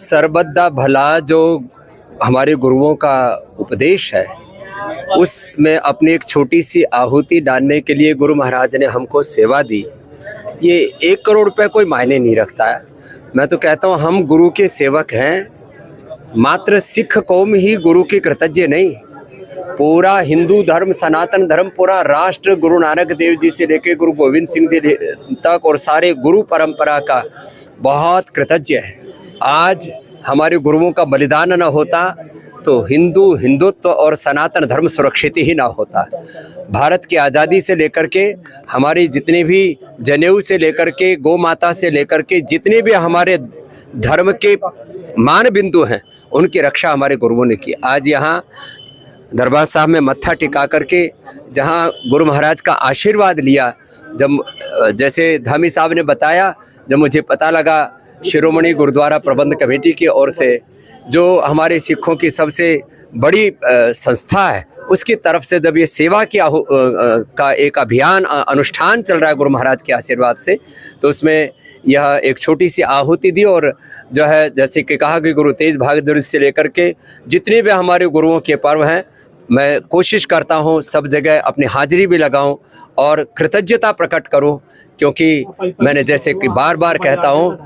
सर्वदा भला जो हमारे गुरुओं का उपदेश है, उसमें अपनी एक छोटी सी आहुति डालने के लिए गुरु महाराज ने हमको सेवा दी। ये 1 करोड़ रुपए कोई मायने नहीं रखता है। मैं तो कहता हूँ हम गुरु के सेवक हैं। मात्र सिख कौम ही गुरु की कृतज्ञ नहीं, पूरा हिंदू धर्म, सनातन धर्म, पूरा राष्ट्र गुरु नानक देव जी से लेकर गुरु गोविंद सिंह जी तक और सारे गुरु परंपरा का बहुत कृतज्ञ है। आज हमारे गुरुओं का बलिदान न होता तो हिंदुत्व और सनातन धर्म सुरक्षित ही ना होता। भारत की आज़ादी से लेकर के हमारी जितने भी जनेऊ से लेकर के गौ माता से लेकर के जितने भी हमारे धर्म के मान बिंदु हैं, उनकी रक्षा हमारे गुरुओं ने की। आज यहाँ दरबार साहब में मत्था टिका करके जहाँ गुरु महाराज का आशीर्वाद लिया, जब जैसे धामी साहब ने बताया, जब मुझे पता लगा शिरोमणि गुरुद्वारा प्रबंध कमेटी की ओर से जो हमारे सिखों की सबसे बड़ी संस्था है, उसकी तरफ से जब ये सेवा की का एक अभियान अनुष्ठान चल रहा है गुरु महाराज के आशीर्वाद से, तो उसमें यह एक छोटी सी आहुति दी। और जो है जैसे कि कहा कि गुरु तेज बहादुर से लेकर के जितने भी हमारे गुरुओं के पर्व हैं, मैं कोशिश करता हूँ सब जगह अपनी हाजिरी भी लगाऊं और कृतज्ञता प्रकट करूं, क्योंकि मैंने जैसे कि बार बार कहता हूँ,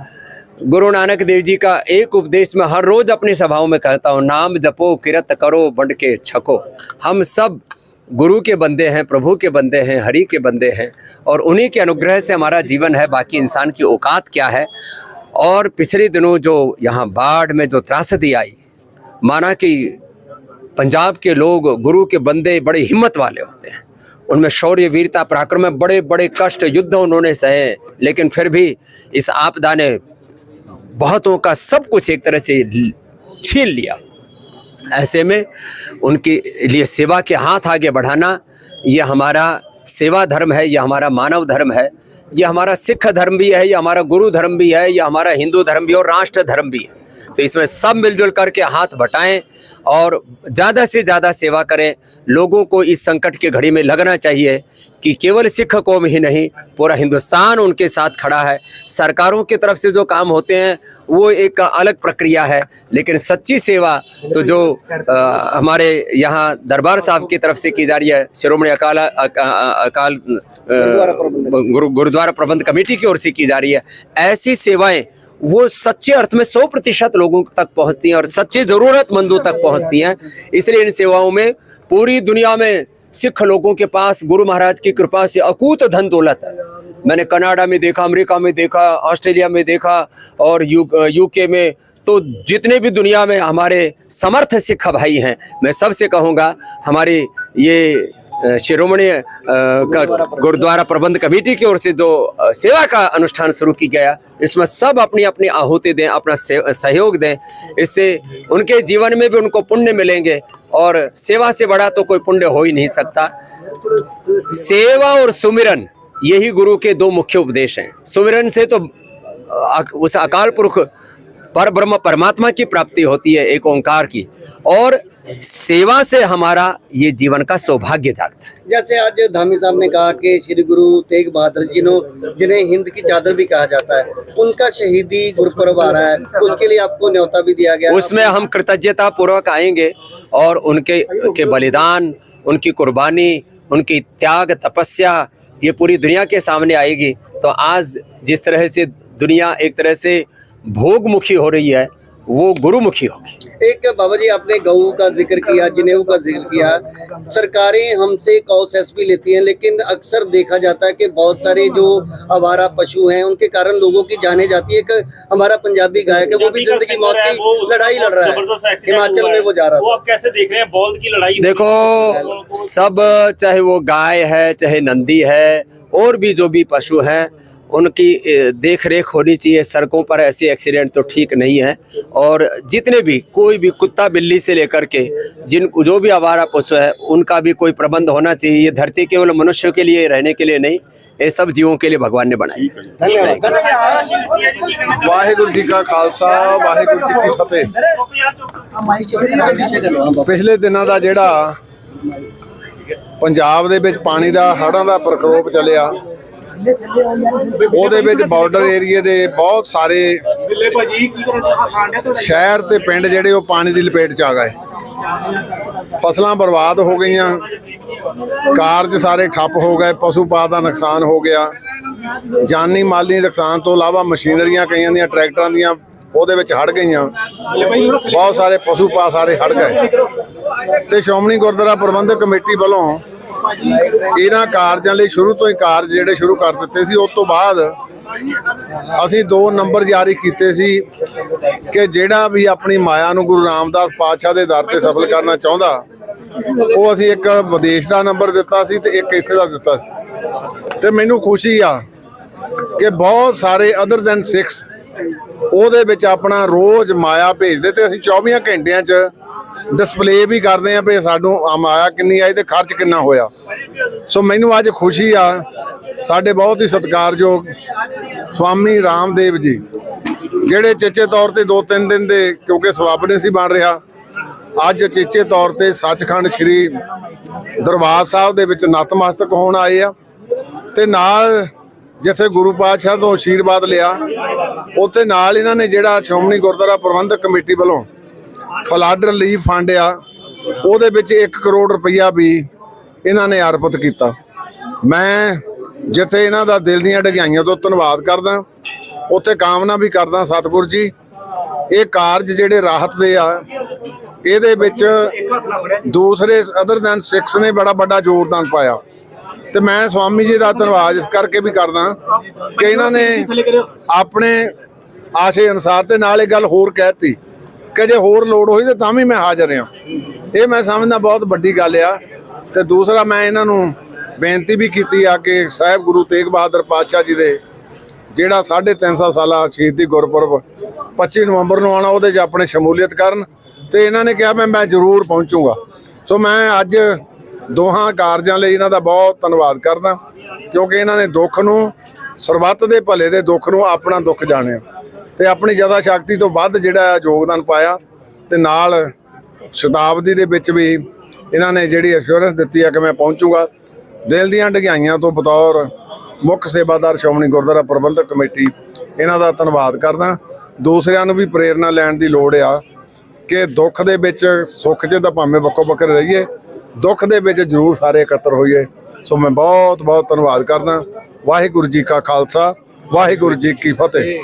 गुरु नानक देव जी का एक उपदेश में हर रोज अपनी सभाओं में कहता हूँ, नाम जपो किरत करो बंट के छको। हम सब गुरु के बंदे हैं, प्रभु के बंदे हैं, हरि के बंदे हैं, और उन्हीं के अनुग्रह से हमारा जीवन है। बाकी इंसान की औकात क्या है। और पिछले दिनों जो यहाँ बाढ़ में जो त्रासदी आई, माना कि पंजाब के लोग गुरु के बंदे बड़े हिम्मत वाले होते हैं, उनमें शौर्य वीरता पराक्रम में बड़े बड़े कष्ट युद्ध उन्होंने सहे, लेकिन फिर भी इस आपदा ने बहुतों का सब कुछ एक तरह से छीन लिया। ऐसे में उनके लिए सेवा के हाथ आगे बढ़ाना, ये हमारा सेवा धर्म है, ये हमारा मानव धर्म है, ये हमारा सिख धर्म भी है, ये हमारा गुरु धर्म भी है, ये हमारा हिंदू धर्म भी और राष्ट्र धर्म भी है। तो इसमें सब मिलजुल करके हाथ बटाएं और ज़्यादा से ज़्यादा सेवा करें। लोगों को इस संकट के घड़ी में लगना चाहिए कि केवल सिख कौम ही नहीं, पूरा हिंदुस्तान उनके साथ खड़ा है। सरकारों की तरफ से जो काम होते हैं वो एक अलग प्रक्रिया है, लेकिन सच्ची सेवा तो जो हमारे यहाँ दरबार साहब की तरफ से की जा रही है, शिरोमणि अकाल गुरुद्वारा प्रबंध कमेटी की ओर से की जा रही है, ऐसी सेवाएं वो सच्चे अर्थ में 100% लोगों तक पहुंचती हैं और सच्चे ज़रूरतमंदों तक पहुंचती हैं। इसलिए इन सेवाओं में पूरी दुनिया में सिख लोगों के पास गुरु महाराज की कृपा से अकूत धन दौलत है। मैंने कनाडा में देखा, अमेरिका में देखा, ऑस्ट्रेलिया में देखा और यूके में, तो जितने भी दुनिया में हमारे समर्थ सिख भाई हैं, मैं सबसे कहूँगा हमारी ये शिरोमणि गुरुद्वारा प्रबंध कमेटी की ओर से जो सेवा का अनुष्ठान शुरू किया गया, इसमें सब अपनी अपनी आहुति दें, अपना सहयोग दें। इससे उनके जीवन में भी उनको पुण्य मिलेंगे, और सेवा से बड़ा तो कोई पुण्य हो ही नहीं सकता। सेवा और सुमिरन, यही गुरु के 2 मुख्य उपदेश हैं। सुमिरन से तो उस अकाल पुरुष पर ब्रह्म परमात्मा की प्राप्ति होती है, एक ओंकार की, और सेवा से हमारा ये जीवन का सौभाग्य जागता है। जैसे आज धामी साहब ने कहा कि श्री गुरु तेग बहादुर जिन्हें हिंद की चादर भी कहा जाता है, उनका शहीदी गुरुपर्व आ रहा है, उसके लिए आपको न्योता भी दिया गया। उसमें हम कृतज्ञता पूर्वक आएंगे और उनके बलिदान, उनकी कुर्बानी, उनकी त्याग तपस्या ये पूरी दुनिया के सामने आएगी। तो आज जिस तरह से दुनिया एक तरह से भोगमुखी हो रही है, वो गुरुमुखी होगी। एक बाबा जी, आपने गऊ का जिक्र किया, जनेऊ का जिक्र किया। सरकारें हमसे कॉस भी लेती हैं, लेकिन अक्सर देखा जाता है कि बहुत सारे जो आवारा पशु हैं उनके कारण लोगों की जाने जाती है। एक हमारा पंजाबी गायक है, वो भी जिंदगी मौत की लड़ाई लड़ रहा है, हिमाचल में वो जा रहा है। आप कैसे देख रहे हैं बौद्ध की लड़ाई? देखो, सब चाहे वो गाय है, चाहे नंदी है, और भी जो भी पशु हैं, उनकी देख रेख होनी चाहिए। सड़कों पर ऐसे एक्सीडेंट तो ठीक नहीं है। और जितने भी कोई भी कुत्ता बिल्ली से लेकर के जो भी आवारा पशु है उनका भी कोई प्रबंध होना चाहिए। ये धरती केवल मनुष्य के लिए रहने के लिए नहीं, ये सब जीवों के लिए भगवान ने बनाई। धन्यवाद। वाहिगुरु जी का खालसा वाहिगुरु जी की फतेह। ਪਿਛਲੇ ਦਿਨਾਂ ਦਾ ਜਿਹੜਾ ਪੰਜਾਬ ਦੇ ਵਿੱਚ ਪਾਣੀ ਦਾ ਹੜ੍ਹਾਂ ਦਾ ਪ੍ਰਕੋਪ ਚੱਲਿਆ, ਉਹਦੇ ਵਿੱਚ ਬਾਰਡਰ ਏਰੀਏ ਦੇ ਬਹੁਤ ਸਾਰੇ ਸ਼ਹਿਰ ਤੇ ਪਿੰਡ ਜਿਹੜੇ ਉਹ ਪਾਣੀ ਦੀ ਲਪੇਟ 'ਚ ਆ ਗਏ। ਫਸਲਾਂ ਬਰਬਾਦ ਹੋ ਗਈਆਂ, ਕਾਰਜ ਸਾਰੇ ਠੱਪ ਹੋ ਗਏ, ਪਸ਼ੂ ਪਾਤ ਦਾ ਨੁਕਸਾਨ ਹੋ ਗਿਆ, ਜਾਨੀ ਮਾਲੀ ਨੁਕਸਾਨ ਤੋਂ ਇਲਾਵਾ ਮਸ਼ੀਨਰੀਆਂ ਕਈਆਂ ਦੀਆਂ ਟਰੈਕਟਰਾਂ ਦੀਆਂ ਉਹਦੇ ਵਿੱਚ ਹੜ ਗਈਆਂ, ਬਹੁਤ ਸਾਰੇ ਪਸ਼ੂ ਪਾ ਸਾਰੇ ਹੜ ਗਏ। ਤੇ ਸ਼੍ਰੋਮਣੀ ਗੁਰਦੁਆਰਾ ਪ੍ਰਬੰਧਕ ਕਮੇਟੀ ਵੱਲੋਂ ਇਹਨਾਂ ਕਾਰਜਾਂ ਲਈ ਸ਼ੁਰੂ ਤੋਂ ਹੀ ਕਾਰਜ ਜਿਹੜੇ ਸ਼ੁਰੂ ਕਰ ਦਿੱਤੇ ਸੀ। ਉਸ ਤੋਂ ਬਾਅਦ ਅਸੀਂ 2 ਨੰਬਰ ਜਾਰੀ ਕੀਤੇ ਸੀ ਕਿ ਜਿਹੜਾ ਵੀ ਆਪਣੀ ਮਾਇਆ ਨੂੰ ਗੁਰੂ ਰਾਮਦਾਸ ਪਾਤਸ਼ਾਹ ਦੇ ਦਰ ਤੇ ਸਫਲ ਕਰਨਾ ਚਾਹੁੰਦਾ, ਉਹ ਅਸੀਂ ਇੱਕ ਵਿਦੇਸ਼ ਦਾ ਨੰਬਰ ਦਿੱਤਾ ਸੀ ਤੇ ਇੱਕ ਇੱਥੇ ਦਾ ਦਿੱਤਾ ਸੀ। ਤੇ ਮੈਨੂੰ ਖੁਸ਼ੀ ਆ ਕਿ ਬਹੁਤ ਸਾਰੇ ਅਦਰ ਦੈਨ 6 ਉਹਦੇ ਵਿੱਚ ਆਪਣਾ ਰੋਜ਼ ਮਾਇਆ ਭੇਜਦੇ ਤੇ ਅਸੀਂ 24 ਘੰਟਿਆਂ 'ਚ ਡਿਸਪਲੇ ਵੀ ਕਰਦੇ ਆ ਵੀ ਸਾਨੂੰ ਮਾਇਆ ਕਿੰਨੀ ਆਈ ਤੇ ਖਰਚ ਕਿੰਨਾ ਹੋਇਆ। ਸੋ ਮੈਨੂੰ ਅੱਜ ਖੁਸ਼ੀ ਆ, ਸਾਡੇ ਬਹੁਤ ਹੀ ਸਤਿਕਾਰਯੋਗ ਸਵਾਮੀ ਰਾਮਦੇਵ ਜੀ ਜਿਹੜੇ ਚੇਚੇ ਤੌਰ ਤੇ 2-3 ਦਿਨ ਦੇ ਕਿਉਂਕਿ ਸਵਾਬ ਨਹੀਂ ਸੀ ਬਣ ਰਿਹਾ, ਅੱਜ ਚੇਚੇ ਤੌਰ ਤੇ ਸੱਚਖੰਡ ਸ੍ਰੀ ਦਰਬਾਰ ਸਾਹਿਬ ਦੇ ਵਿੱਚ ਨਤਮਸਤਕ ਹੋਣ ਆਏ ਆ। ਤੇ ਨਾਲ ਜਿੱਥੇ ਗੁਰੂ ਪਾਤਸ਼ਾਹ ਤੋਂ ਆਸ਼ੀਰਵਾਦ ਲਿਆ, ਉੱਥੇ ਨਾਲ ਇਹਨਾਂ ਨੇ ਜਿਹੜਾ ਸ਼੍ਰੋਮਣੀ ਗੁਰਦੁਆਰਾ ਪ੍ਰਬੰਧਕ ਕਮੇਟੀ ਵੱਲੋਂ ਫਲੱਡ ਰਿਲੀਫ ਫੰਡ ਆ, ਉਹਦੇ ਵਿੱਚ 1 ਕਰੋੜ ਰੁਪਈਆ ਵੀ ਇਹਨਾਂ ਨੇ ਅਰਪਿਤ ਕੀਤਾ। ਮੈਂ ਜਿੱਥੇ ਇਹਨਾਂ ਦਾ ਦਿਲ ਦੀਆਂ ਡਗਾਈਆਂ ਤੋਂ ਧੰਨਵਾਦ ਕਰਦਾ, ਉੱਥੇ ਕਾਮਨਾ ਵੀ ਕਰਦਾ ਸਤਿਗੁਰੂ ਜੀ ਇਹ ਕਾਰਜ ਜਿਹੜੇ ਰਾਹਤ ਦੇ ਆ, ਇਹਦੇ ਵਿੱਚ ਦੂਸਰੇ ਅਦਰ ਦੈਨ 6 ਨੇ ਬੜਾ ਵੱਡਾ ਯੋਗਦਾਨ ਪਾਇਆ। ਤੇ ਮੈਂ ਸਵਾਮੀ ਜੀ ਦਾ ਧੰਨਵਾਦ ਇਸ ਕਰਕੇ ਵੀ ਕਰਦਾ ਕਿ ਇਹਨਾਂ ਨੇ ਆਪਣੇ ਆਸ਼ੇ ਅਨੁਸਾਰ ਤੇ ਨਾਲ ਇਹ ਗੱਲ ਹੋਰ ਕਹਿਤੀ ਕਿ ਜੇ ਹੋਰ ਲੋੜ ਹੋਈ ਤੇ ਤਾਂ ਵੀ ਮੈਂ ਹਾਜ਼ਰ ਹਾਂ। ਇਹ ਮੈਂ ਸਮਝਦਾ ਬਹੁਤ ਵੱਡੀ ਗੱਲ ਆ। ਤੇ ਦੂਸਰਾ ਮੈਂ ਇਹਨਾਂ ਨੂੰ ਬੇਨਤੀ ਵੀ ਕੀਤੀ ਆ ਕਿ ਸਾਹਿਬ ਗੁਰੂ ਤੇਗ ਬਹਾਦਰ ਪਾਤਸ਼ਾਹ ਜੀ ਦੇ ਜਿਹੜਾ 350 ਸਾਲਾ ਸ਼ਹੀਦੀ ਗੁਰਪੁਰਬ 25 ਨਵੰਬਰ ਨੂੰ ਆਉਣਾ, ਉਹਦੇ 'ਚ ਆਪਣੇ ਸ਼ਮੂਲੀਅਤ ਕਰਨ। ਤੇ ਇਹਨਾਂ ਨੇ ਕਿਹਾ ਮੈਂ ਜ਼ਰੂਰ ਪਹੁੰਚੂਗਾ। ਸੋ ਮੈਂ ਅੱਜ ਦੋਹਾਂ ਕਾਰਜਾਂ ਲਈ ਇਹਨਾਂ ਦਾ ਬਹੁਤ ਧੰਨਵਾਦ ਕਰਦਾ ਕਿਉਂਕਿ ਇਹਨਾਂ ਨੇ ਦੁੱਖ ਨੂੰ, ਸਰਬੱਤ ਦੇ ਭਲੇ ਦੇ ਦੁੱਖ ਨੂੰ ਆਪਣਾ ਦੁੱਖ ਜਾਣਿਆ ਤੇ ਆਪਣੀ ਜ਼ਿਆਦਾ ਸ਼ਕਤੀ ਤੋਂ ਵੱਧ ਜਿਹੜਾ ਯੋਗਦਾਨ ਪਾਇਆ। ਤੇ ਨਾਲ ਸ਼ਤਾਬਦੀ ਦੇ ਵਿੱਚ ਵੀ ਇਹਨਾਂ ਨੇ ਜਿਹੜੀ ਅਸ਼ੋਰੈਂਸ ਦਿੱਤੀ ਆ ਕਿ ਮੈਂ ਪਹੁੰਚੂਗਾ। ਦਿਲ ਦੀਆਂ ਡਗਾਈਆਂ ਤੋਂ ਬਤੌਰ ਮੁੱਖ ਸੇਵਾਦਾਰ ਸ਼੍ਰੋਮਣੀ ਗੁਰਦੁਆਰਾ ਪ੍ਰਬੰਧਕ ਕਮੇਟੀ ਇਹਨਾਂ ਦਾ ਧੰਨਵਾਦ ਕਰਦਾ। ਦੂਸਰਿਆਂ ਨੂੰ ਵੀ ਪ੍ਰੇਰਨਾ ਲੈਣ ਦੀ ਲੋੜ ਆ ਕਿ ਦੁੱਖ ਦੇ ਵਿੱਚ ਸੁੱਖ 'ਚ ਤਾਂ ਭਾਵੇਂ ਵੱਖੋ ਵੱਖਰੇ ਰਹੀਏ, ਦੁੱਖ ਦੇ ਵਿੱਚ ਜ਼ਰੂਰ ਸਾਰੇ ਇਕੱਤਰ ਹੋਈਏ। ਸੋ ਮੈਂ ਬਹੁਤ ਬਹੁਤ ਧੰਨਵਾਦ ਕਰਦਾ। ਵਾਹਿਗੁਰੂ ਜੀ ਕਾ ਖਾਲਸਾ ਵਾਹਿਗੁਰੂ ਜੀ ਕੀ ਫਤਿਹ।